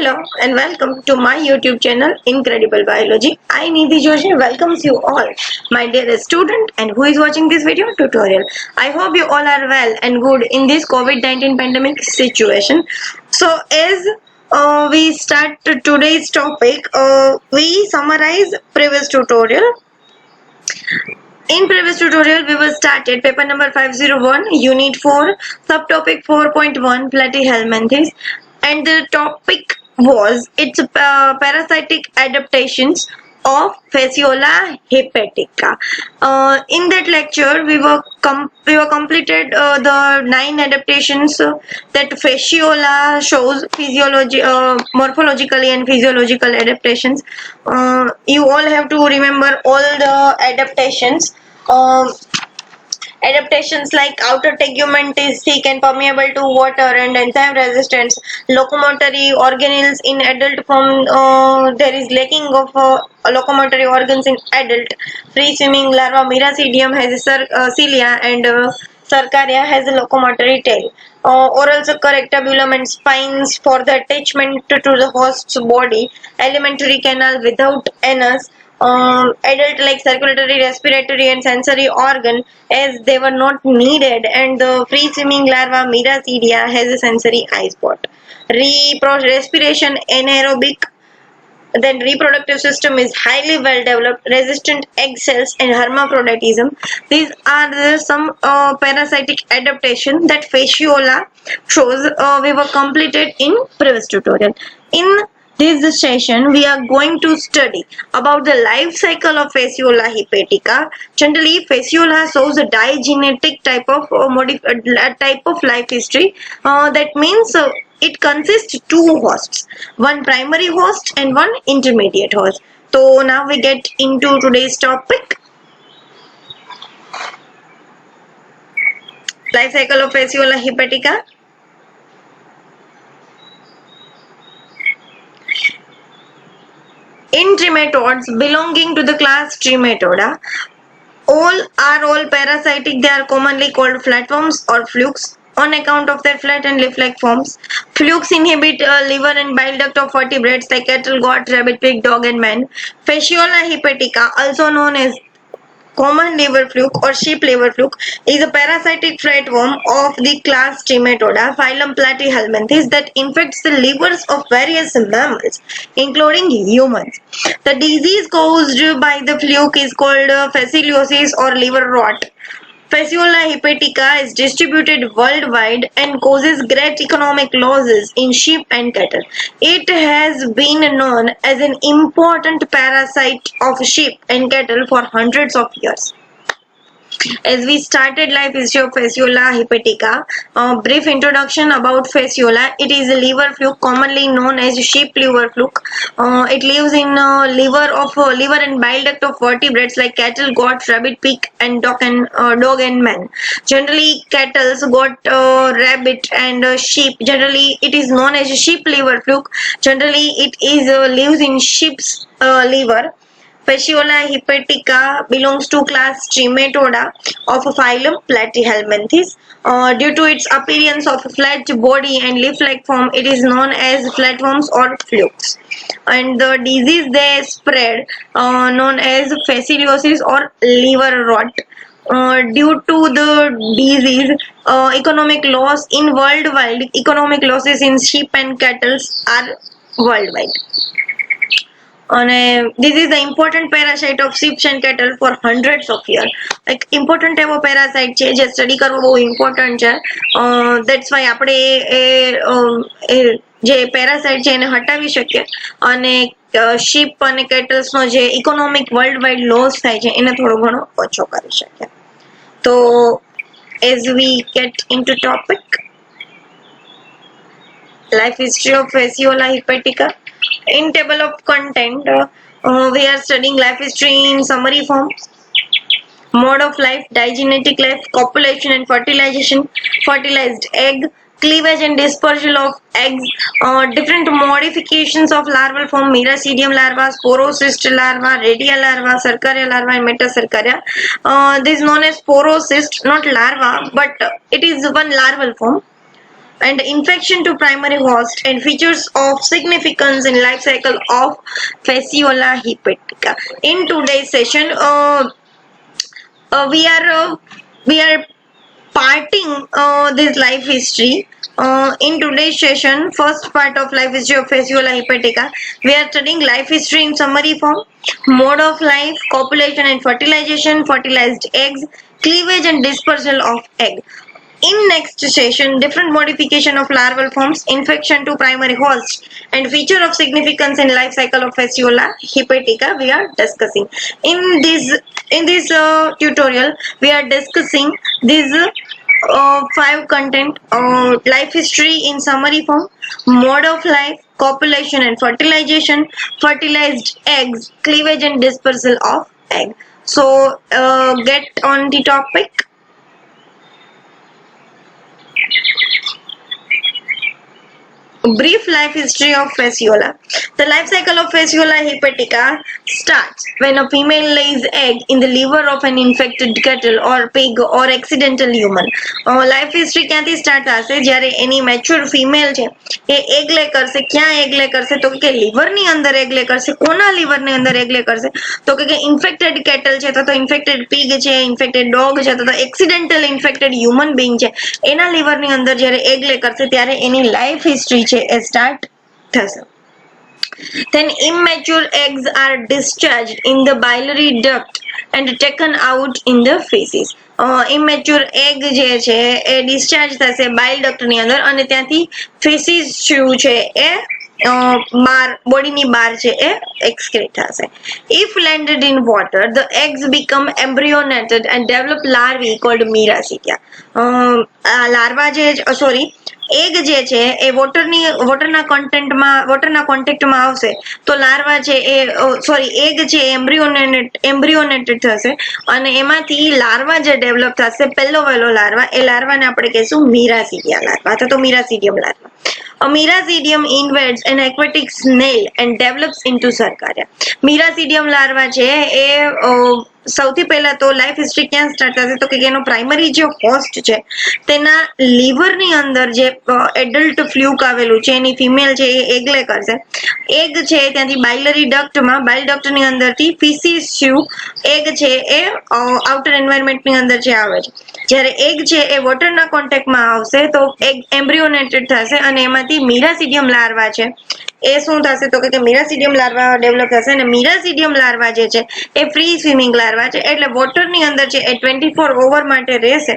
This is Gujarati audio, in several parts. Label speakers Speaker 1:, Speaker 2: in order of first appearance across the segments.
Speaker 1: Hello and welcome to my YouTube channel Incredible Biology. I Nidhi Joshi welcomes you all, my dearest student and who is watching this video tutorial. I hope you all are well and good in this COVID-19 pandemic situation. So as we start today's topic, we summarize previous tutorial. In previous tutorial, we were started paper number 501, unit 4, subtopic 4.1, platyhelminthes, and the topic was its parasitic adaptations of Fasciola hepatica. In that lecture, we were completed the 9 adaptations that Fasciola shows morphologically and physiological adaptations. You all have to remember all the adaptations. um, Adaptations like outer tegument is thick and permeable to water and enzyme resistance. Locomotory organelles in adult form, there is lacking of locomotory organs in adult. Free swimming larva Miracidium has a cilia and Cercaria has a locomotory tail. Oral sucker, rectabulum and spines for the attachment to the host's body. Alimentary canal without anus. Adult like circulatory, respiratory and sensory organ as they were not needed, and the free swimming larva Miracidia has a sensory eye spot. Respiration anaerobic, then reproductive system is highly well developed, resistant egg cells and hermaphroditism. These are some parasitic adaptation that Fasciola shows. We were completed in previous tutorial. In this session, we are going to study about the life cycle of Fasciola hepatica. Generally, Fasciola shows a digenetic type of type of life history. That means it consists two hosts, one primary host and one intermediate host. So now we get into today's topic, life cycle of Fasciola hepatica. In trematodes belonging to the class Trematoda, all parasitic. They are commonly called flatworms or flukes on account of their flat and leaf-like forms. Flukes inhabit liver and bile duct of vertebrates like cattle, goat, rabbit, pig, dog and man. Fasciola hepatica, also known as common liver fluke or sheep liver fluke, is a parasitic flatworm of the class Trematoda, phylum Platyhelminthes, that infects the livers of various mammals, including humans. The disease caused by the fluke is called fasciolosis or liver rot. Fasciola hepatica is distributed worldwide and causes great economic losses in sheep and cattle. It has been known as an important parasite of sheep and cattle for hundreds of years. As we started life history of Fasciola hepatica, a brief introduction about Fasciola. It is a liver fluke commonly known as sheep liver fluke. It lives in liver and bile duct of vertebrates like cattle, goat, rabbit, pig, and dog and man. Generally, cattle, goat, rabbit, and sheep. Generally, it is known as sheep liver fluke. Generally, it is lives in sheep's liver. Fasciola hepatica belongs to class Trematoda of phylum Platyhelminthes. Due to its appearance of a flat body and leaf-like form, it is known as flatworms or flukes. And the disease they spread, known as fasciolosis or liver rot. Due to the disease, economic loss in worldwide, economic losses in sheep and cattle are worldwide. This is the important parasite of sheep and cattle for hundreds of years. Like important એવો parasite છે જે સ્ટડી કરવો બહુ ઇમ્પોર્ટન્ટ છે. That's why આપણે જે પેરાસાઇટ છે એને હટાવી શકીએ અને શીપ અને કેટલ્સ નો જે ઇકોનોમિક વર્લ્ડ વાઇડ લોસ થાય છે એને થોડો ઘણો ઓછો કરી શકીએ. તો as we get into topic, life history of Fasciola hepatica. In table of content, we are studying life history in summary form. Mode of life, digenetic life, copulation and fertilization, fertilized egg, cleavage and dispersal of eggs, different modifications of larval form, Miracidium larva, sporocyst larva, radial larva, Cercaria larva and Metacercaria. This is known as sporocyst, not larva, but it is one larval form. and infection to primary host and features of significance in life cycle of Fasciola hepatica. In today's session, we are parting this life history. In today's session, first part of life history of Fasciola hepatica, we are studying life history in summary form, mode of life, copulation and fertilization, fertilized eggs, cleavage and dispersal of egg. In next session, different modification of larval forms, infection to primary host, and feature of significance in life cycle of Fasciola hepatica we are discussing. In this tutorial, we are discussing these five content: life history in summary form, mode of life, copulation and fertilization, fertilized eggs, cleavage and dispersal of egg. So get on the topic. Brief life history of Fasciola. The life cycle of Fasciola hepatica starts when a female lays egg in the liver of an infected cattle or pig or accidental human. Life history ક્યાંથી સ્ટાર્ટ થશે જ્યારે એની મેચ્યોર ફિમેલ છે એ એગ લે કરશે. ક્યાં એગ લે કરશે તો કે લિવરની અંદર એગ લે કરશે. કોના લિવરની અંદર એગ લે કરશે તો કે ઇન્ફેક્ટેડ કેટલ છે તો ઇન્ફેક્ટેડ પીગ છે, ઇન્ફેક્ટેડ ડોગ છે તો એક્સિડેન્ટલ ઇન્ફેક્ટેડ હ્યુમન બીંગ છે એના લિવરની અંદર જ્યારે એગ લે કરશે ત્યારે એની લાઈફ હિસ્ટ્રી છે એ સ્ટાર્ટ થશે. Then immature eggs are discharged in the biliary duct and taken out in the feces. Immature egg જે છે એ ડિસ્ચાર્જ થશે બાઇલ ડક્ટની અંદર અને ત્યાંથી ફેસીસ છે એ બાર બોડીની બહાર છે એ એક્સક્રેટ થશે. If landed in water, the eggs become embryonated and develop larvae called Miracidia. Larva જે સોરી એગ જે છે એ વોટરના કોન્ટેક્ટમાં આવશે તો લાર્વા છે એ સોરી એગ છે એમ્બ્રિયોનેટેડ થશે અને એમાંથી લાર્વા જે ડેવલપ થશે પહેલો વહેલો લાર્વા એ લાર્વાને આપણે કહીશું મીરાસીડિયા લાર્વા અથવા તો મીરાસીડિયમ larva. A Miracidium invades an aquatic snail and develops into Sarkaria. Miracidium larva છે એ સૌથી પહેલા તો લાઈફ હિસ્ટ્રી ક્યાં સ્ટાર્ટ થશે તો કે એનો પ્રાઇમરી જે હોસ્ટ છે તેના લીવરની અંદર જે એડલ્ટ ફ્લુક આવેલું છે એની ફિમેલ છે એ એગ લે કરશે. એગ છે ત્યાંથી બાઇલરી ડક્ટમાં બાઇલ ડક્ટની અંદરથી ફીસીસ એગ છે એ આઉટર એન્વાયરમેન્ટની અંદર જે આવે છે. જ્યારે એગ છે એ વોટરના કોન્ટેક્ટમાં આવશે તો એગ એમ્બ્રિયોનેટેડ થશે અને એમાંથી મીરાસીડિયમ લાર્વા છે એ શું થશે તો કે મીરાસીડિયમ લાર્વા ડેવલપ થશે અને મીરાસીડિયમ લાર્વા જે છે એ ફ્રી સ્વિમિંગ લાર્વા છે એટલે વોટરની અંદર છે એ 24 ઓવર માટે રહેશે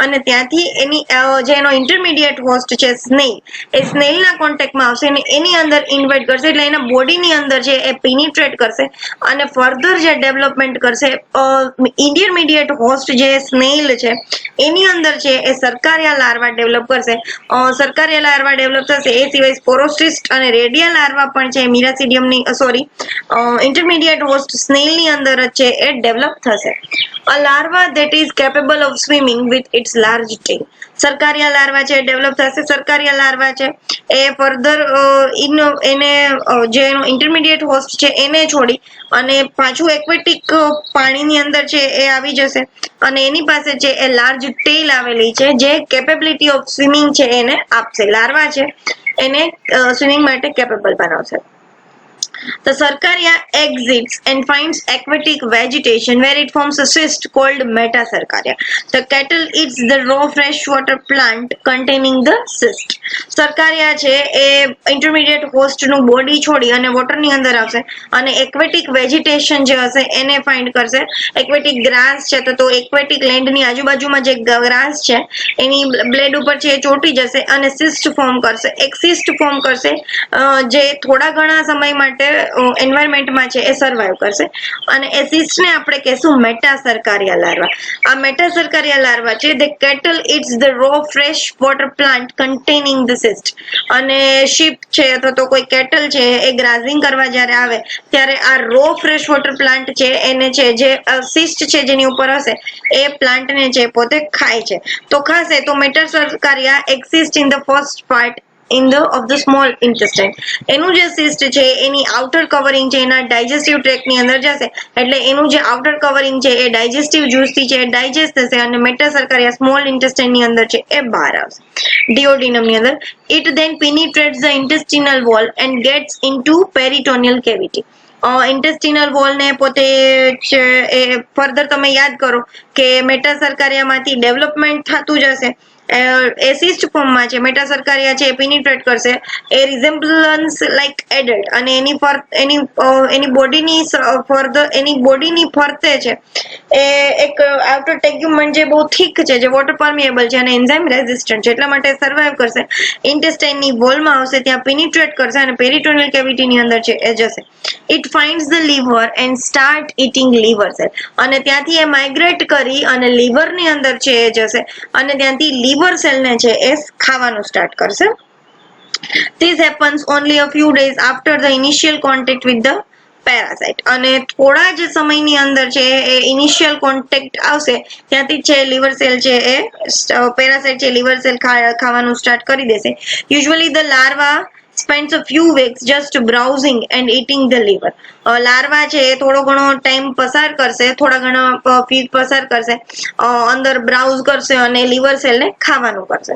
Speaker 1: અને ત્યાંથી એની જે એનો ઇન્ટરમીડિયેટ હોસ્ટ છે સ્નેલ એ સ્નેલના કોન્ટેક્ટમાં આવશે અને એની અંદર ઇન્વાઇટ કરશે એટલે એના બોડીની અંદર છે એ પેનિટ્રેટ કરશે અને ફર્ધર જે ડેવલપમેન્ટ કરશે ઇન્ટરમીડિયેટ હોસ્ટ જે સ્નેલ છે એની અંદર છે એ સરકારિયા લાર્વા ડેવલપ કરશે. સરકારિયા લાર્વા ડેવલપ થશે એ સિવાય સ્પોરોસિસ્ટ અને રેડિયા લાર્વા પણ છે મીરાસીડિયમની સોરી ઇન્ટરમીડિયેટ હોસ્ટ સ્નેલની અંદર જ છે એ ડેવલપ થશે. A larva that is capable of swimming with its large tail. Cercaria larva છે ડેવલપ થશે. સરકારિયા લાર્વા છે એ ફર્ધર એને જે એનો ઇન્ટરમીડિયેટ હોસ્ટ છે એને છોડી અને પાછું એક્વેટિક પાણીની અંદર છે એ આવી જશે અને એની પાસે છે એ લાર્જ ટેલ આવેલી છે જે કેપેબિલિટી ઓફ સ્વિમિંગ છે એને આપશે. લાર્વા છે એને સ્વિમિંગ માટે કેપેબલ બનાવશે. The Sarkaria exits and finds aquatic vegetation where it forms a cyst called Metacercaria. The cattle eats the raw freshwater plant containing the cyst. Sarkaria છે એ ઇન્ટરમીડિયેટ હોસ્ટનું બોડી છોડી અને વોટરની અંદર આવશે અને એક્વેટિક વેજીટેશન જે હશે એને ફાઇન્ડ કરશે. એક્વેટિક ગ્રાસ છે તો એક્વેટિક લેન્ડની આજુબાજુમાં જે ગ્રાસ છે એની બ્લેડ ઉપર છે એ ચોંટી જશે અને સિસ્ટ ફોર્મ કરશે. એક સિસ્ટ ફોર્મ કરશે જે થોડા ઘણા સમય માટે એન્વાયરમેન્ટમાં છે એ સર્વાઈવ કરશે અને એ સિસ્ટને આપણે કહેશું મેટાસર્કારિયા લાર્વા. આ મેટાસર્કારિયા લાર્વા છે the cattle eats the raw fresh water plant containing the cyst. અને શીપ છે અથવા તો કોઈ કેટલ છે એ ગ્રાઝિંગ કરવા જ્યારે આવે ત્યારે આ રો ફ્રેશ વોટર પ્લાન્ટ છે એને છે જે સિસ્ટ છે જેની ઉપર હશે એ પ્લાન્ટને છે પોતે ખાય છે. તો ખાશે તો metacercaria exist in the first part in the of the small intestine. એનું જે સિસ્ટ છે એની આઉટર કવરિંગ છે એના ડાયજેસ્ટિવ ટ્રેક ની અંદર જશે, એટલે એનું જે આઉટર કવરિંગ છે એ ડાયજેસ્ટિવ જ્યુસ થી છે ડાયજેસ્ટ થશે અને મેટાસર્કારિયા સ્મોલ ઇન્ટેસ્ટાઇન ની અંદર છે એ બહાર આવશે ડિયોડિનમ ની અંદર. It then penetrates the intestinal wall and gets into peritoneal cavity. Intestinal wall ને પોતે એ ફર્ધર તમે યાદ કરો કે મેટાસર્કારિયામાંથી ડેવલપમેન્ટ થતું જશે. એસિસ્ટ ફોર્મમાં છે મેટાસર્કારિયા છે પેનિટ્રેટ કરશે, એ રિઝેમ્બલન્સ લાઈક એડલ્ટ અને એની બોડીની ફરતે છે એ એક આઉટર ટેગ્યુમેન્ટ જે બહુ થીક છે, જે વોટર પરમિએબલ છે અને એન્ઝાઇમ રેઝિસ્ટન્ટ છે, એટલા માટે સર્વાઈવ કરશે. ઇન્ટેસ્ટાઇનની વોલમાં આવશે, ત્યાં પેનિટ્રેટ કરશે અને પેરિટોનિયલ કેવિટીની અંદર છે એ જશે. It finds the liver and start eating liver cell, અને ત્યાંથી એ માઇગ્રેટ કરી અને લીવરની અંદર છે એ જશે અને ત્યાંથી લીવર સેલને છે એ ખાવાનું સ્ટાર્ટ કરશે. This happens only a few days after the initial contact with the parasite, અને થોડા જ સમયની અંદર છે એ ઇનિશિયલ કોન્ટેક્ટ આવશે ત્યાંથી છે લીવર સેલ છે એ પેરાસાઇટ છે લીવર સેલ ખાવાનું સ્ટાર્ટ કરી દેશે. Usually the larva spends a few weeks just browsing and eating the liver. Larva છે એ થોડો ઘણો ટાઈમ પસાર કરશે, થોડા ઘણા વીક પસાર કરશે, અંદર બ્રાઉઝ કરશે અને લીવર સેલને ખાવાનું કરશે.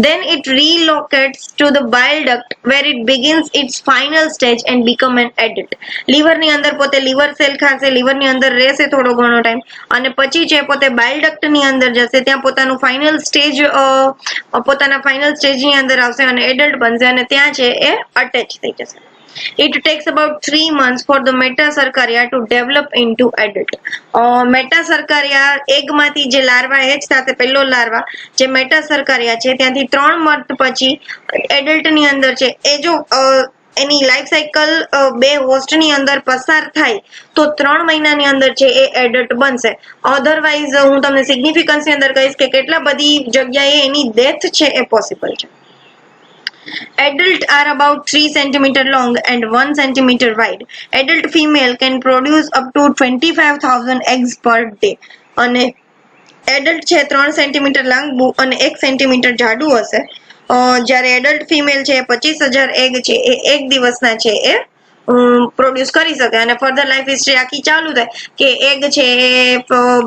Speaker 1: Then it relocates to the bile duct where it begins its final stage and become an adult. Liver ની અંદર પોતે લીવર સેલ ખાશે, લીવર ની અંદર રહેશે થોડો ઘણો ટાઈમ અને પછી છે પોતે બાઇલ ડક્ટ ની અંદર જશે, ત્યાં પોતાના ફાઇનલ સ્ટેજ ની અંદર આવશે અને એડલ્ટ બનશે અને ત્યાં છે એ અટેચ થઈ જશે. It takes about 3 months for the metacercaria to develop into adult. મેટાસર્કારિયા એગમાંથી જે લાર્વા એજ સાથે પહેલો લાર્વા જે મેટાસર્કારિયા છે ત્યાંથી 3 મંથ પછી એડલ્ટ ની અંદર છે એ જો એની લાઈફ સાયકલ બે હોસ્ટ ની અંદર પસાર થાય તો 3 મહિનાની અંદર છે એ એડલ્ટ બનશે. અધરવાઇઝ હું તમને સિગ્નિફિકન્સ ની અંદર કહીશ કે કેટલા બધી જગ્યાએ એની ડેથ છે એ પોસિબલ છે. Adults are about 3 cm long and 1 cm wide. Adult female can produce up to 25,000 eggs per day. અને એડલ્ટ છે 3 સેન્ટીમીટર લાંબુ અને 1 સેન્ટીમીટર જાડું હશે. જ્યારે એડલ્ટ ફિમેલ છે 25,000 એગ છે એ એક દિવસના છે એ પ્રોડ્યુસ કરી શકે. અને ફર્ધર લાઈફ હિસ્ટ્રી આખી ચાલુ થાય કે એગ છે એ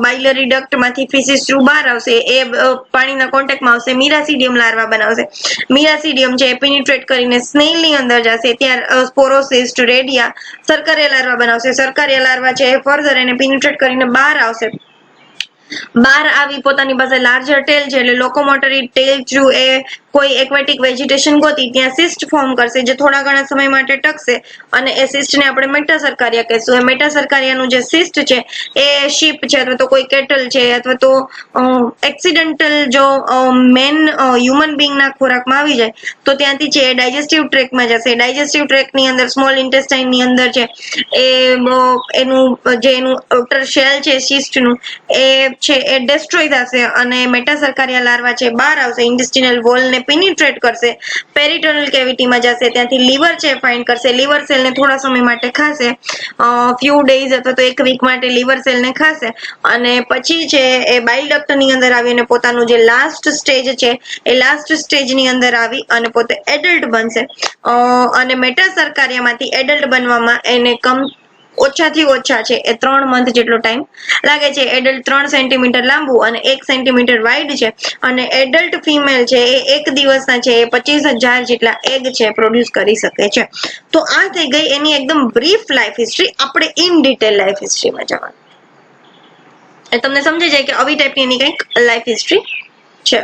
Speaker 1: બાઇલરી ડક્ટ માંથી ફિસિસ થ્રુ બહાર આવશે, એ પાણીના કોન્ટેક્ટમાં આવશે, મિરાસીડિયમ લાર્વા બનાવશે. મિરાસીડિયમ છે પેનિટ્રેટ કરીને સ્નેલ ની અંદર જશે, ત્યાં સ્પોરોસિસ્ટ રેડિયા સરકારિયા લાર્વા બનાવશે. સરકારિયા લાર્વા છે ફર્ધર એને પેનિટ્રેટ કરીને બહાર આવશે. બહાર આવી પોતાની પાસે લાર્જર ટેલ છે એટલે લોકોમોટરી ટેલ થ્રુ એ કોઈ એક્વેટિક વેજીટેશન ગોતી ત્યાં સિસ્ટ ફોર્મ કરશે જે થોડા ઘણા સમય માટે ટકશે અને એ સિસ્ટને આપણે મેટાસર્કારિયા કહીશું. એ મેટાસર્કારિયાનું જે સિસ્ટ છે એ શીપ છે અથવા તો કોઈ કેટલ છે અથવા તો એક્સિડેન્ટલ જો મેન હ્યુમન બીંગના ખોરાકમાં આવી જાય તો ત્યાંથી છે એ ડાયજેસ્ટિવ ટ્રેકમાં જશે. ડાયજેસ્ટિવ ટ્રેકની અંદર સ્મોલ ઇન્ટેસ્ટાઇનની અંદર છે એ એનું આઉટર શેલ છે સિસ્ટનું એ છે એ ડેસ્ટ્રોય થશે અને મેટાસર્કારિયા લાર્વા છે બહાર આવશે, ઇન્ટેસ્ટિનલ વોલ ને પેનિટ્રેટ કરશે, પેરિટોનલ કેવિટીમાં જશે, ત્યાંથી લીવર છે ફાઇન્ડ કરશે, લીવર સેલને થોડા સમય માટે ખાશે, ફ્યુ ડેઝ અથવા તો 1 વીક માટે લીવર સેલને ખાશે અને પછી છે એ બાઇલ ડક્ટની અંદર આવીને પોતાનું જે લાસ્ટ સ્ટેજ છે એ લાસ્ટ સ્ટેજની અંદર આવી અને પોતે એડલ્ટ બનશે. અને મેટાસર્કારિયામાંથી એડલ્ટ બનવામાં એને ઓછાથી ઓછા છે એ 3 મંથ જેટલો ટાઈમ લાગે છે. એડલ્ટ 3 સેન્ટીમીટર લાંબુ અને 1 સેન્ટીમીટર વાઇડ છે અને એડલ્ટ ફિમેલ છે એ એક દિવસના છે એ 25,000 જેટલા એગ છે પ્રોડ્યુસ કરી શકે છે. તો આ થઈ ગઈ એની એકદમ બ્રીફ લાઈફ હિસ્ટ્રી. આપણે ઇન ડિટેલ લાઈફ હિસ્ટ્રીમાં જવાનું એ તમને સમજી જાય કે આવી ટાઈપની એની કંઈક લાઈફ હિસ્ટ્રી છે.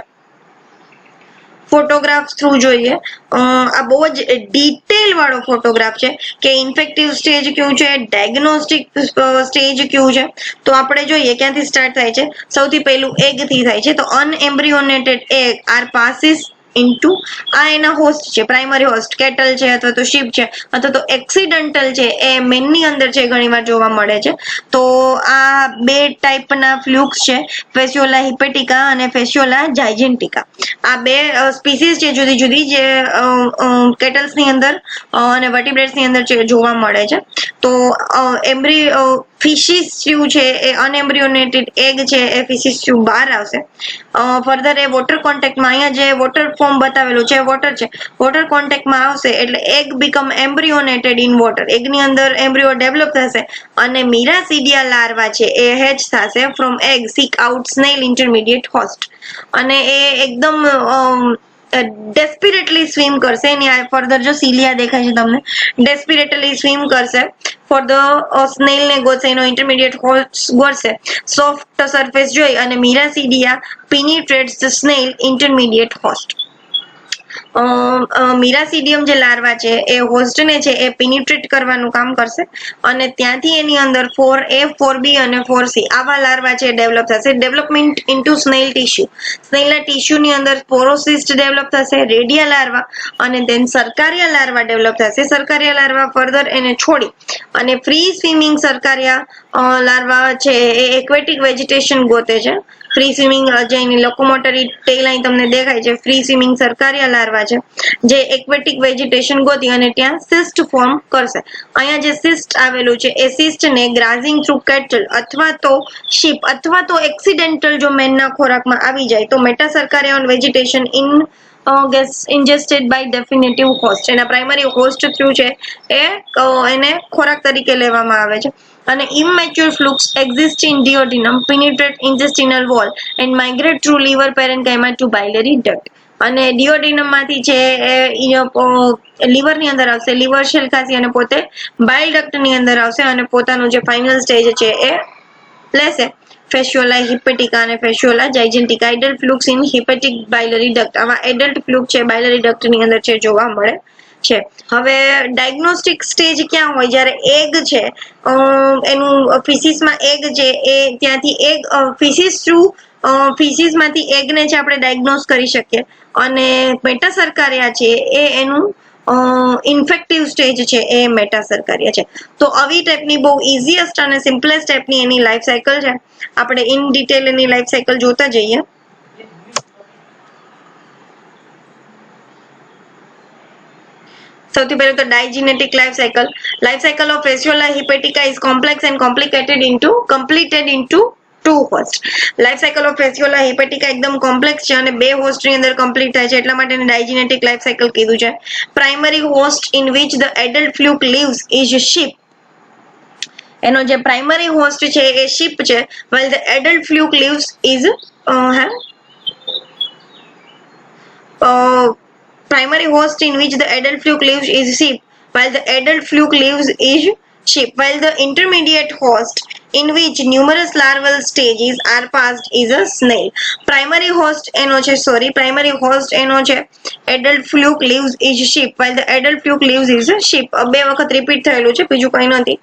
Speaker 1: ફોટોગ્રાફ થ્રુ જોઈએ. આ બહુ જ ડિટેલ વાળો ફોટોગ્રાફ છે કે ઇન્ફેક્ટિવ સ્ટેજ કયું છે, ડાયગ્નોસ્ટિક સ્ટેજ કયું છે. તો આપણે જોઈએ ક્યાંથી સ્ટાર્ટ થાય છે. સૌથી પહેલું એગ થી થાય છે. તો અનએમ્બ્રિયોનેટેડ એગ આર પાસિસ ઇન્ટુ આ એના હોસ્ટ છે, પ્રાઇમરી હોસ્ટ કેટલ છે અથવા તો શીપ છે અથવા તો એક્સિડન્ટલ છે એ મેનની અંદર છે ઘણીવાર જોવા મળે છે. તો આ 2 ટાઈપના ફ્લુક્સ છે, ફેસિયોલા હિપેટિકા અને ફેસિયોલા જાયજેન્ટિકા. આ 2 સ્પીસીસ છે જુદી જુદી જે કેટલ્સ ની અંદર અને વર્ટિબ્રેટ્સ ની અંદર જોવા મળે છે. તો ફિશિસ ટ્યુબ છે એ અનએમ્બ્રિયોનેટેડ એગ છે એ ફિશિસ ટ્યુબ બહાર આવશે. ફર્ધર એ વોટર કોન્ટેક્ટમાં અહીંયા જે વોટર ફોર્મ બતાવેલું છે વોટર છે, વોટર કોન્ટેક્ટમાં આવશે એટલે egg become embryonated in water, એગની અંદર એમ્બ્રિયો ડેવલપ થશે અને મીરાસીડિયા લાર્વા છે એ હેચ થશે from egg seek out snail intermediate host, અને એ એકદમ ડેસ્પિરેટલી સ્વિમ કરશે. એની ફર્ધર જો સિલિયા દેખાય છે તમને, ડેસ્પિરેટલી સ્વિમ કરશે ફોર ધ સ્નેલ ને ગોતશે, એનો ઇન્ટરમીડિયેટ હોસ્ટ ગોતશે. સોફ્ટ સરફેસ જોઈ અને મીરાસીડિયા penetrates the snail intermediate host. મીરાસીડિયમ જે લાર્વા છે એ હોસ્ટને છે એ પિનિટ્રેટ કરવાનું કામ કરશે અને ત્યાંથી એની અંદર 4A 4B અને 4C આવા લાર્વા છે ડેવલપ થશે. ડેવલપમેન્ટ ઇન્ટુ સ્નેલ ટીસ્યુ, સ્નેલના ટીસ્યુની અંદર પોરોસિસ્ટ ડેવલપ થશે, રેડિયા લાર્વા અને દેન સરકારિયા લાર્વા ડેવલપ થશે. સરકારિયા લાર્વા ફર્ધર એને છોડી અને ફ્રી સ્વિમિંગ સરકારિયા લાર્વા છે એ એક્વેટિક વેજીટેશન ગોતે છે. ફ્રી સ્વિમિંગ જે એની લોકોમોટરી ટેલ અહીં તમને દેખાય છે, ફ્રી સ્વિમિંગ સરકારિયા લાર્વા છે જે એક્વેટિક વેજીટેશન ગોતી અને ત્યાં સિસ્ટ ફોર્મ કરશે. અહીંયા જે સિસ્ટ આવેલું છે એ સિસ્ટને ગ્રાઝિંગ થ્રુ કેટલ અથવા તો શીપ અથવા તો એક્સિડેન્ટલ જો મેનના ખોરાકમાં આવી જાય તો metacercaria vegetation ingested by definitive host, એના પ્રાઇમરી હોસ્ટ થ્રુ છે એ એને ખોરાક તરીકે લેવામાં આવે છે. અને immature flukes exist in duodenum, penetrate intestinal wall and migrate through liver parenchyma to biliary duct. અને ડિયોડિનમ માંથી છે એ લીવર ની અંદર આવશે, લીવર શેલ ખાસી અને પોતે બાઇલ ડક્ટ ની અંદર આવશે અને પોતાનું જે ફાઇનલ સ્ટેજ છે એ લેશે. ફેશિયોલા હિપેટિકા અને ફેશિયોલા જાઇજેન્ટિકા એડલ્ટ ફ્લુક્સ ઇન હિપેટિક બાઇલરી ડક્ટ, આવા એડલ્ટ ફ્લુક છે બાઇલરી ડક્ટ ની અંદર છે જોવા મળે છે. હવે ડાયગ્નોસ્ટિક સ્ટેજ ક્યાં હોય, જ્યારે એગ છે એનું ફિસિસમાં એગ છે એ ત્યાંથી એગ ફિસિસ થ્રુ ફિસિસમાંથી એગને છે આપણે ડાયગ્નોસ કરી શકીએ અને મેટાસર્કારિયા છે એ એનું ઇન્ફેક્ટિવ સ્ટેજ છે એ મેટાસર્કારિયા છે. તો આવી ટાઈપની બહુ ઇઝીએસ્ટ અને સિમ્પલેસ્ટ ટાઈપની એની લાઈફ સાયકલ છે. આપણે ઇન ડિટેલ એની લાઈફ સાયકલ જોતા જઈએ. સૌથી પહેલું તો digenetic life cycle of Fasciola hepatica is complex and completed into two host. Life cycle of Fasciola hepatica એકદમ કોમ્પ્લેક્સ છે અને બે હોસ્ટ ની અંદર કમ્પ્લીટ થાય છે, એટલા માટે એને ડાયજીનેટિક લાઈફ સાયકલ કીધું છે. Primary host in which the adult fluke lives is sheep. એનો જે પ્રાઇમરી હોસ્ટ છે એ શીપ છે, while the adult fluke lives is primary host in which the adult fluke lives is sheep, while the adult fluke lives is sheep, while the intermediate host in which numerous larval stages are passed is a snail. Primary host એનો છે adult fluke lives is sheep, while the adult fluke lives is a sheep. બે વખત રિપીટ થયેલું છે, બીજું કંઈ નથી.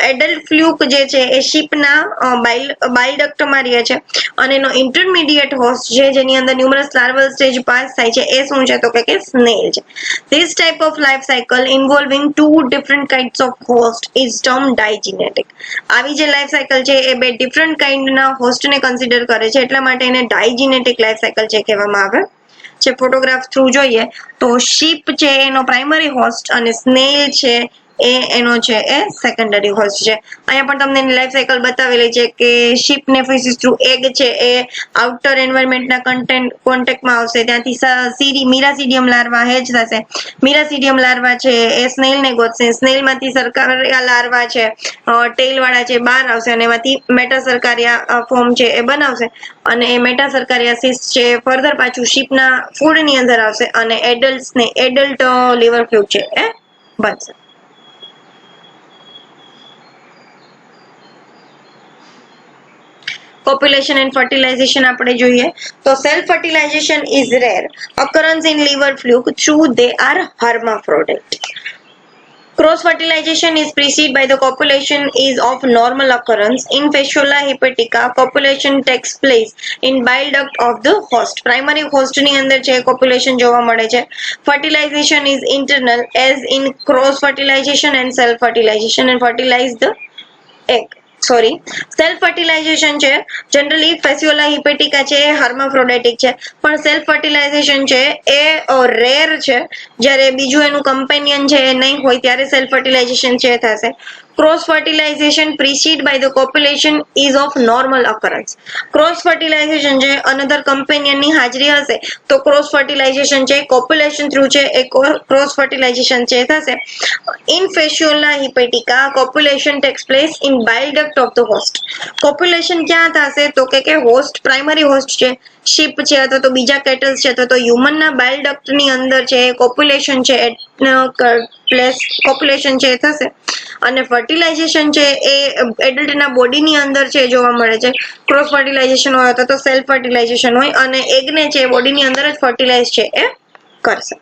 Speaker 1: એડલ્ટ ફ્લુક જે છે એ શીપના બાઇલ ડક્ટમાં રહે છે અને એનો ઇન્ટરમીડિયેટ હોસ્ટ છે જેની અંદર ન્યુમરસ લાર્વલ સ્ટેજ પાસ થાય છે એ શું છે તો કે સ્નેલ છે. This type of life cycle involving two different kinds of host is termed digenetic. આવી જે લાઈફ સાયકલ છે એ બે ડિફરન્ટ કાઇન્ડના હોસ્ટને કન્સિડર કરે છે, એટલા માટે એને ડાયજીનેટિક લાઈફ સાયકલ છે કહેવામાં આવે છે. ફોટોગ્રાફ થ્રુ જોઈએ તો શીપ છે એનો પ્રાઇમરી હોસ્ટ અને સ્નેલ છે એ એનો છે એ સેકન્ડરી હોસ્ટ છે. અહીંયા પણ તમને એની લાઈફ સાયકલ બતાવેલી છે કે શીપ ને ફિસિસ થ્રુ એગ છે એ આઉટર એન્વાયરમેન્ટના કોન્ટેક્ટમાં આવશે, ત્યાંથી મીરાસીડિયમ લાર્વા હેચ થશે. મીરાસીડિયમ લાર્વા છે એ સ્નેલ ને ગોતશે, સ્નેલમાંથી સરકારિયા લાર્વા છે ટેલ વાળા છે બહાર આવશે અને એમાંથી મેટાસર્કારિયા ફોર્મ છે એ બનાવશે અને એ મેટાસર્કારિયા સિસ્ટ છે ફર્ધર પાછું શીપના ફૂડ ની અંદર આવશે અને એડલ્ટ લીવર ફ્લુક છે એ બનશે. Copulation and fertilization આપણે જોઈએ તો self fertilization is rare occurrence in liver fluke through they are hermaphrodite. Cross fertilization is preceded by the copulation is of normal occurrence. In Fasciola hepatica, copulation takes place in bile duct of the host. Primary host ની અંદર છે copulation જોવા મળે છે. Fertilization is internal as in cross fertilization and self fertilization and fertilize the egg. Self fertilisation છે જનરલી ફેસિયોલા હિપેટિકા છે એ હર્માફ્રોડાઇટિક છે, પણ સેલ્ફ ફર્ટિલાઇઝેશન છે એ રેર છે, જ્યારે બીજું એનું કમ્પેનિયન છે એ નહીં હોય ત્યારે સેલ્ફ ફર્ટિલાઇઝેશન છે થશે. Cross fertilization preceded by the copulation is of normal occurrence. Cross fertilization છે another companion ની હાજરી હશે તો cross fertilization છે copulation through છે એ cross fertilization છે થશે. In fasciola hepatica copulation takes place in bile duct of the host. Copulation ક્યાં થશે તો કે host primary host છે શીપ છે અથવા તો બીજા કેટલ્સ છે અથવા તો હ્યુમન ના બાઇલ ડક્ટ ની અંદર છે કોપ્યુલેશન છે પ્લસ કોપ્યુલેશન છે થશે અને ફર્ટિલાઇઝેશન છે એ એડલ્ટ ના બોડી ની અંદર છે જોવા મળે છે. ક્રોસ ફર્ટિલાઇઝેશન હોય તો સેલ્ફ ફર્ટિલાઇઝેશન હોય અને એગ ને છે બોડી ની અંદર જ ફર્ટિલાઇઝ છે એ કરશે.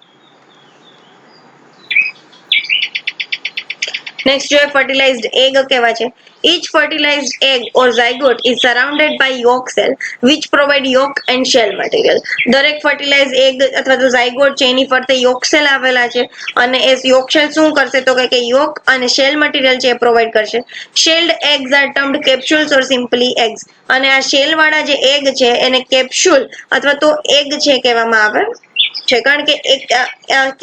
Speaker 1: નેક્સ્ટ જોઈએ ફર્ટિલાઇઝ્ડ એગ કેવા છે. Each fertilized egg or zygote is surrounded by yolk cell which provide yolk and shell material. દરેક fertilized egg અથવા તો zygote છે એની ફરતે yolk cell આવેલા છે અને એ yolk cell શું કરશે તો કે yolk અને shell material છે એ પ્રોવાઈડ કરશે. Shelled eggs are termed capsules or simply eggs. અને આ શેલ વાળા જે એગ છે એને કેપ્સ્યુલ અથવા તો એગ છે કહેવામાં આવે છે. કારણ કે એક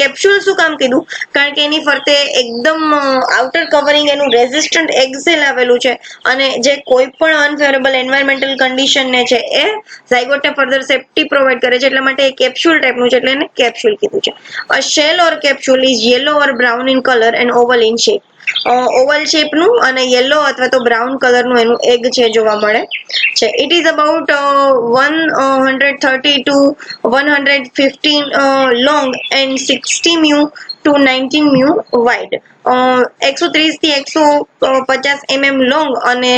Speaker 1: કેપ્સ્યુલ શું કામ કીધું કારણ કે એની ફરતે એકદમ આઉટર કવરિંગ એનું રેઝિસ્ટન્ટ એગ સેલ આવેલું છે અને જે કોઈ પણ અનફેવરેબલ એન્વાયરમેન્ટલ કન્ડિશન ને છે એ ઝાયગોટ ને ફર્ધર સેફ્ટી પ્રોવાઈડ કરે છે એટલા માટે એ કેપ્સ્યુલ ટાઈપનું છે એટલે એને કેપ્સ્યુલ કીધું છે. A shell or capsule is yellow or brown in colour and oval in shape. Oval shape નું અને યેલો અથવા તો બ્રાઉન કલર નું એનું એગ છે જોવા મળે છે. It is about 130 to 115 long and 60 mu to 19 mu wide. 130 થી 150 mm લોંગ અને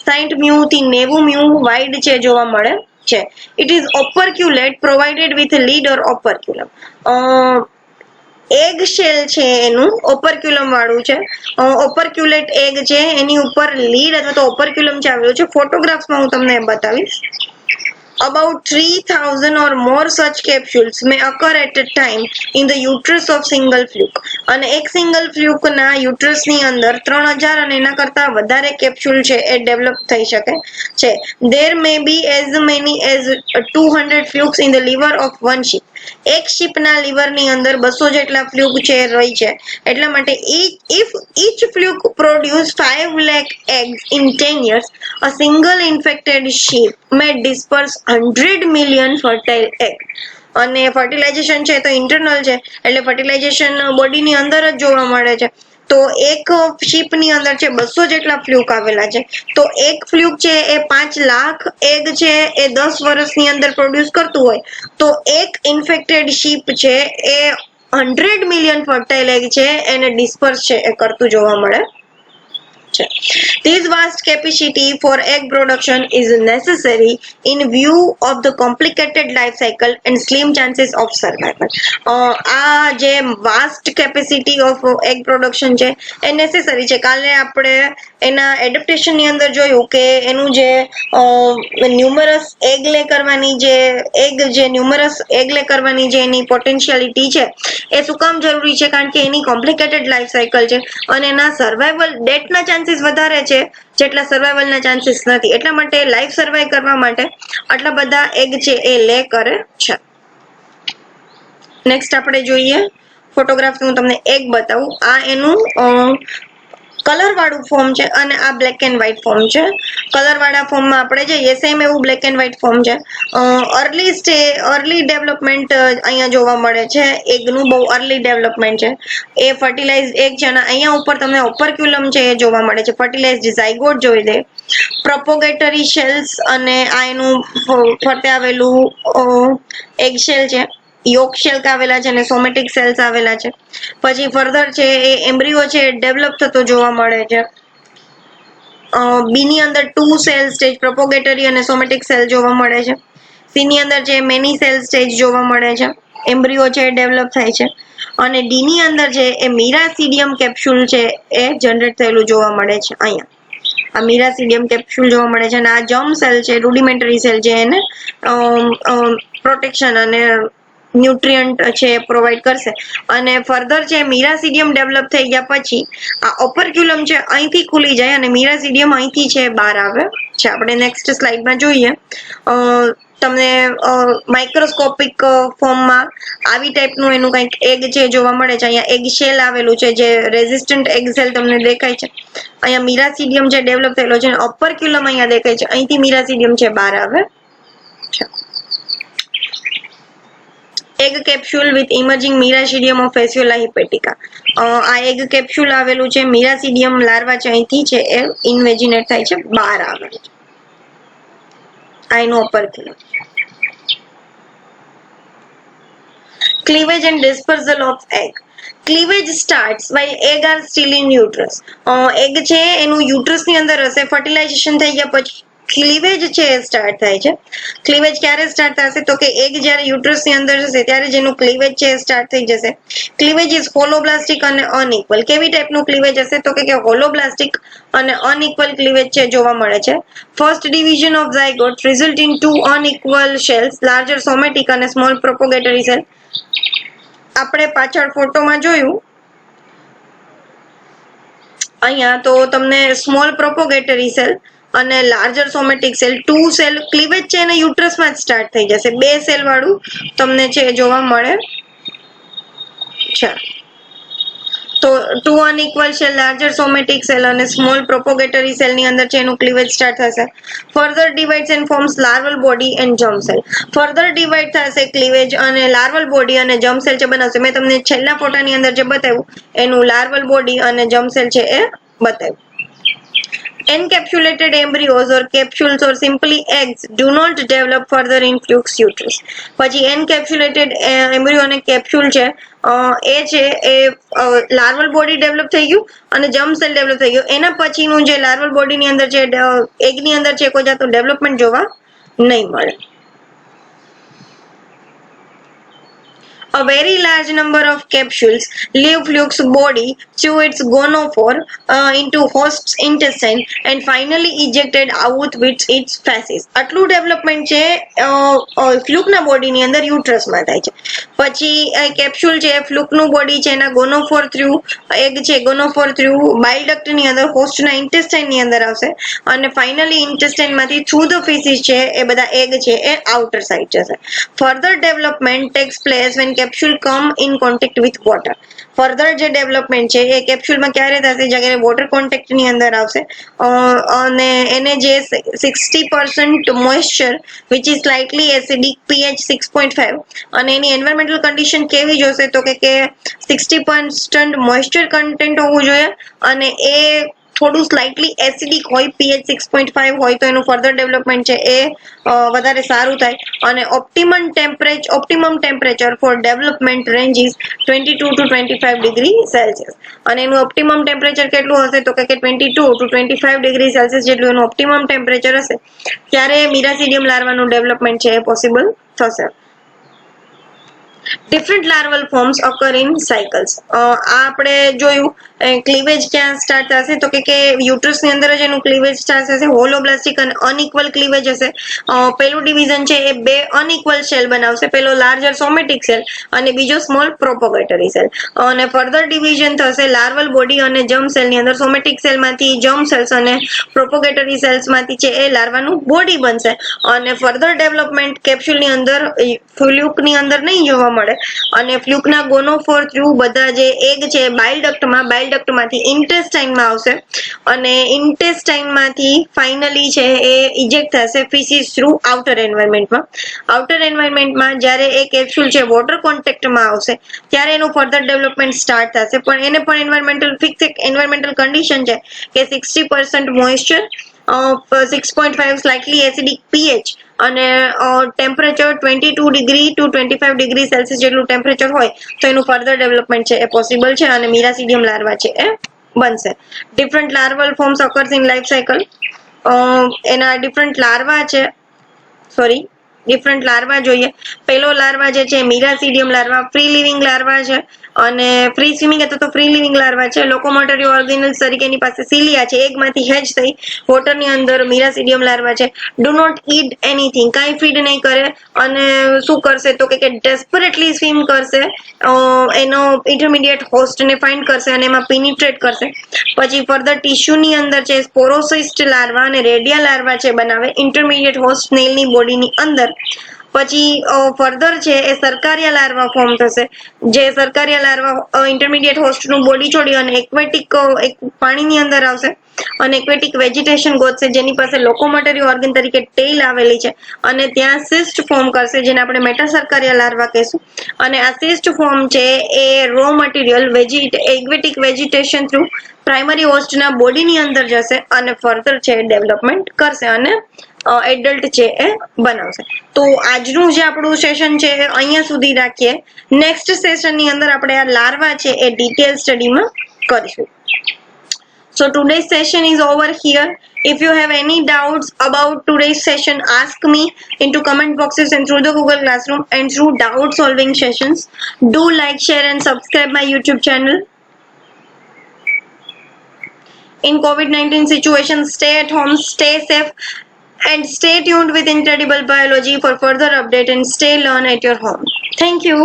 Speaker 1: 60 મ્યુ થી 90 મ્યુ વાઇડ છે જોવા મળે છે. It is operculate provided with lid or operculum. Egg shell છે એનું ઓપરક્યુલમ વાળું છે. ઓપરક્યુલેટ એગ છે એની ઉપર લીડ અથવા તો ઓપરક્યુલમ છે આવેલું છે. ફોટોગ્રાફ્સમાં હું તમને બતાવીશ. About 3,000 or more such capsules may occur at a time in the uterus of single fluke. અને એક સિંગલ ફ્લુક ના યુટ્રસ ની અંદર 3000 અને એના કરતા વધારે કેપ્સ્યુલ છે એ ડેવલપ થઈ શકે છે. There may be as many as 200 flukes in the liver of one sheep. એક શીપ ના લીવર ની અંદર 200 જેટલા ફ્લુક છે રહી છે એટલા માટે if each fluke produce 5 lakh eggs in 10 years, a single infected sheep may disperse 100 million fertile egg. અને ફર્ટિલાઇઝેશન છે તો ઇન્ટરનલ છે એટલે ફર્ટિલાઇઝેશન બોડી ની અંદર જ જોવા મળે છે. તો એક શીપ ની અંદર છે 200 જેટલા ફ્લુક આવેલા છે તો એક ફ્લુક છે એ 5 લાખ એગ છે એ 10 વર્ષની અંદર પ્રોડ્યુસ કરતું હોય તો એક ઇન્ફેક્ટેડ શીપ છે એ 100 મિલિયન ફર્ટાઇલ એગ છે એને ડિસ્પર્સ છે એ કરતું જોવા મળે છે. This vast capacity for egg production is necessary in view of the complicated life cycle and slim chances of survival. આ જે vast capacity of egg production છે એ necessary છે. કાલે આપણે એના એડપ્ટેશન ની અંદર જોયું કે એનું જે ન્યુમરસ એગ લે કરવાની જે ન્યુમરસ એગ લે કરવાની જે એની પોટેન્શિયાલિટી છે એ શું કામ જરૂરી છે કારણ કે એની કોમ્પ્લિકેટેડ લાઈફ સાયકલ છે અને એના સર્વાઈવલ ડેથના ચાન્સીસ વધારે છે જેટલા સર્વાઈવલના ચાન્સીસ નથી એટલા માટે લાઈફ સર્વાઈવ કરવા માટે આટલા બધા એગ છે એ લે કરે છે. નેક્સ્ટ આપણે જોઈએ ફોટોગ્રાફ હું તમને એગ બતાવું. આ એનું કલર વાળું ફોર્મ છે અને આ બ્લેક એન્ડ વ્હાઈટ ફોર્મ છે. કલર વાળા ફોર્મમાં આપણે જઈએ સેમ એવું બ્લેક એન્ડ વ્હાઈટ ફોર્મ છે. અર્લી ડેવલપમેન્ટ અહીંયા જોવા મળે છે. એગનું બહુ અર્લી ડેવલપમેન્ટ છે. એ ફર્ટિલાઇઝડ એગ છે અને અહીંયા ઉપર તમને ઓપરક્યુલમ છે એ જોવા મળે છે. ફર્ટિલાઇઝડ ઝાયગોટ જોઈ દે. પ્રોપોગેટરી શેલ્સ અને આ એનું ફરતે આવેલું એગ શેલ છે. યોક શેલ આવેલા છે અને સોમેટિક સેલ્સ આવેલા છે. પછી ફર્ધર છે એ એમ્બ્રિયો છે ડેવલપ થતો જોવા મળે છે. બી ની અંદર 2 સેલ સ્ટેજ પ્રોપોગેટરી અને સોમેટિક સેલ જોવા મળે છે. સી ની અંદર છે મેની સેલ સ્ટેજ જોવા મળે છે. એમ્બ્રિયો છે ડેવલપ થાય છે અને ડી ની અંદર છે એ મિરાસિડિયમ કેપ્સ્યુલ છે એ જનરેટ થયેલું જોવા મળે છે. અહીંયા આ મિરાસિડિયમ કેપ્સ્યુલ જોવા મળે છે અને આ જર્મ સેલ છે રૂડિમેન્ટરી સેલ છે એને પ્રોટેક્શન અને ન્યુટ્રિયન્ટ છે પ્રોવાઈડ કરશે અને ફર્ધર છે મિરાસિડિયમ ડેવલપ થઈ ગયા પછી આ ઓપરક્યુલમ છે અહીંથી ખુલી જાય અને મિરાસિડિયમ અહીંથી છે બહાર આવે છે. આપણે નેક્સ્ટ સ્લાઇડમાં જોઈએ તમને માઇક્રોસ્કોપિક ફોર્મમાં આવી ટાઈપનું એનું કંઈક એગ છે જોવા મળે છે. અહીંયા એગ શેલ આવેલું છે જે રેઝિસ્ટન્ટ એગ સેલ તમને દેખાય છે. અહીંયા મિરાસિડિયમ જે ડેવલપ થયેલો છે ઓપરક્યુલમ અહીંયા દેખાય છે. અહીંથી મિરાસિડિયમ છે બહાર આવે છે. Egg capsule with emerging miracidium of Fasciola hepatica. આ એગ કેપ્સ્યુલ આવેલું છે. મિરાસિડિયમ લાર્વા છે અહીંથી છે એ ઇન્વેજિનેટ થાય છે, બહાર આવે છે. આ એનું ઓપરક્યુલમ. Cleavage and dispersal of egg. Cleavage starts while egg are still in uterus. Egg છે એનું યુટ્રસ ની અંદર હશે, ફર્ટિલાઇઝેશન થઈ ગયા પછી ક્લીવેજ છે એ સ્ટાર્ટ થાય છે. ક્લીવેજ ક્યારે સ્ટાર્ટ થશે તો કે એગ જ્યારે યુટ્રસ ની અંદર હશે ત્યારે જ એનું ક્લીવેજ છે એ સ્ટાર્ટ થઈ જશે. ક્લીવેજ ઇઝ હોલોબ્લાસ્ટિક અને અનઇક્વલ. કેવી ટાઈપનું ક્લીવેજ હશે તો કે હોલોબ્લાસ્ટિક અને અનઇક્વલ ક્લીવેજ છે જોવા મળે છે. First division of zygote result in two unequal cells, larger somatic અને સ્મોલ પ્રોપોગેટરી સેલ. આપણે પાછળ ફોટોમાં જોયું અહીંયા તો તમને સ્મોલ પ્રોપોગેટરી સેલ અને larger somatic cell, 2 cell cleavage છે એને યુટ્રસમાં જ સ્ટાર્ટ થઈ જશે. 2 સેલ વાળું તમને છે જોવા મળે છે. તો 2 unequal cell, larger somatic cell અને સ્મોલ પ્રોપોગેટરી સેલ ની અંદર છે એનું ક્લીવેજ સ્ટાર્ટ થશે. Further divides and forms larval body and germ cell. Further divide થશે ક્લીવેજ અને લાર્વલ બોડી અને જર્મ સેલ છે બનાવશે. મેં તમને છેલ્લા ફોટાની અંદર જે બતાવ્યું એનું લાર્વલ બોડી અને જર્મ સેલ છે એ બતાવ્યું. Encapsulated embryos or capsules or simply eggs do not develop further in flukes uterus. પછી encapsulated embryo અને capsule છે એ છે એ લાર્વલ બોડી ડેવલપ થઈ ગયું અને જર્મ સેલ ડેવલપ થઈ ગયું. એના પછીનું જે લાર્વલ બોડી ની અંદર છે એગ ની અંદર છે કોઈ જાતનું ડેવલપમેન્ટ જોવા નહીં મળે. A very large number of capsules leave fluke's body through its gonophore into host's intestine and finally ejected out with its feces. આટલું ડેવલપમેન્ટ છે ફ્લુકના બોડીની અંદર યુટ્રસમાં થાય છે. પછી કેપ્સ્યુલ છે ફ્લુકનું બોડી છે એના ગોનોફોર થ્રુ એગ છે ગોનોફોર થ્રુ બાઇલડક્ટની અંદર હોસ્ટના ઇન્ટેસ્ટાઇનની અંદર આવશે અને ફાઇનલી ઇન્ટેસ્ટાઇનમાંથી થ્રુ ધ ફીસીસ છે એ બધા એગ છે એ આઉટર સાઇડ જશે. Further development takes place when capsule come in contact with water. Further જે ડેવલપમેન્ટ છે એ કેપ્સ્યુલમાં ક્યારે થશે જ્યારે વોટર કોન્ટેક્ટ ની અંદર આવશે અને એને જે 60% moisture which is slightly acidic pH 6.5 અને એની એન્વાયરમેન્ટલ કન્ડિશન કેવી જોશે તો કે 60% મોઇસ્ચર કન્ટેન્ટ હોવું જોઈએ અને એ થોડું સ્લાઇટલી એસિડિક હોય, pH 6.5 હોય તો એનું ફર્ધર ડેવલપમેન્ટ છે એ વધારે સારું થાય. અને optimum temperature four development range is 22 to 25 degree Celsius. અને એનું ઓપ્ટિમમ ટેમ્પરેચર કેટલું હશે તો કે 22 to 25 ડિગ્રી સેલ્સિયસ જેટલું એનું ઓપ્ટિમમ ટેમ્પરેચર હશે ત્યારે મિરાસિડિયમ લાર્વાનું ડેવલપમેન્ટ છે એ પોસિબલ થશે. Different larval forms occur in cycles. આપણે જોયું ક્લીવેજ ક્યાં સ્ટાર્ટ થશે તો કે યુટ્રસ ની અંદર જ એનું ક્લીવેજ સ્ટાર્ટ થશે. હોલોબ્લાસ્ટિક અને અનઇક્વલ ક્લીવેજ હશે. પેલું ડિવિઝન છે એ 2 અનઇક્વલ સેલ બનાવશે. પેલો લાર્જર સોમેટિક સેલ અને બીજો સ્મોલ પ્રોપોગેટરી સેલ. અને ફર્ધર ડિવિઝન થશે લાર્વલ બોડી અને જર્મ સેલ ની અંદર. સોમેટિક સેલ માંથી જર્મ સેલ્સ અને પ્રોપોગેટરી સેલ્સ માંથી છે એ લાર્વાનું બોડી બનશે. અને ફર્ધર ડેવલપમેન્ટ કેપ્સ્યુલ ની અંદર ફ્લુક ની અંદર નહીં જોવા મળે અને ફ્લુકના ગોનોફોર થ્રુ બધા જે એગ છે બાઇલડક્ટમાંથી ઇન્ટેસ્ટાઇનમાં આવશે અને ઇન્ટેસ્ટાઇનમાંથી ફાઇનલી છે એ ઇજેક્ટ થશે ફીસીસ થ્રુ આઉટર એન્વાયરમેન્ટમાં. આઉટર એન્વાયરમેન્ટમાં જ્યારે એ કેપ્સ્યુલ છે વોટર કોન્ટેક્ટમાં આવશે ત્યારે એનું ફર્ધર ડેવલપમેન્ટ સ્ટાર્ટ થશે. પણ એને પણ એન્વાયરમેન્ટલ કન્ડિશન છે કે 60% મોઇસ્ચર, 6.5 સ્લાઇટલી એસિડિક pH અને temperature 22 degree to 25 degree Celsius જેટલું ટેમ્પરેચર હોય તો એનું ફર્ધર ડેવલપમેન્ટ છે એ પોસિબલ છે અને મિરાસિડિયમ લાર્વા છે એ બનશે. Different larval forms occurs in life cycle. એના ડિફરન્ટ લાર્વા જોઈએ. પેલો લાર્વા જે છે મિરાસિડિયમ લાર્વા ફ્રી લિવિંગ લાર્વા છે અને ફ્રી સ્વિમિંગ તો ફ્રી લિવિંગ લાર્વા છે. લોકોમોટરી ઓર્ગેનલ્સ તરીકેની પાસે સિલિયા છે, એગમાંથી હેચ થઈ વોટરની અંદર મિરાસિડિયમ લાર્વા છે. ડુ નોટ ઈટ એનીથિંગ, કાંઈ ફીડ નહીં કરે અને શું કરશે તો કે ડેસ્પરેટલી સ્વિમ કરશે, એનો ઇન્ટરમીડિયેટ હોસ્ટને ફાઇન્ડ કરશે અને એમાં પેનિટ્રેટ કરશે. પછી ફર્ધર ટિશ્યુની અંદર છે સ્પોરોસિસ્ટ લાર્વા અને રેડિયા લાર્વા છે બનાવે ઇન્ટરમીડિયેટ હોસ્ટ સ્નેલની બોડીની અંદર. પછી ફર્ધર છે એ સરકારિયા લાર્વા ફોર્મ થશે, જે સરકારિયા લાર્વા ઇન્ટરમીડિયેટ હોસ્ટનું બોડી છોડી અને એક્વેટિક પાણીની અંદર આવશે અને એક્વેટિક વેજીટેશન ગોતશે, જેની પાસે લોકોમોટરી ઓર્ગન તરીકે ટેલ આવેલી છે અને ત્યાં સિસ્ટ ફોર્મ કરશે, જેને આપણે મેટાસર્કારિયા લાર્વા કહેશું. અને આ સિસ્ટ ફોર્મ છે એ raw material aquatic vegetation through primary હોસ્ટના બોડીની અંદર જશે અને ફર્ધર છે ડેવલપમેન્ટ કરશે અને એડલ્ટ છે એ બનાવશે. તો આજનું જે આપણું સેશન છે અહીંયા સુધી રાખીએ. નેક્સ્ટ સેશનની અંદર આપણે આ લાર્વા છે એ ડિટેલ સ્ટડીમાં કરીશું. So today's session is over here. If you have any doubts about today's session, ask me into comment boxes and through the Google Classroom and through doubt solving sessions. Do like, share and subscribe my YouTube channel. In COVID-19 situation, stay at home, stay safe and stay tuned with Incredible Biology for further update and stay learn at your home. Thank you.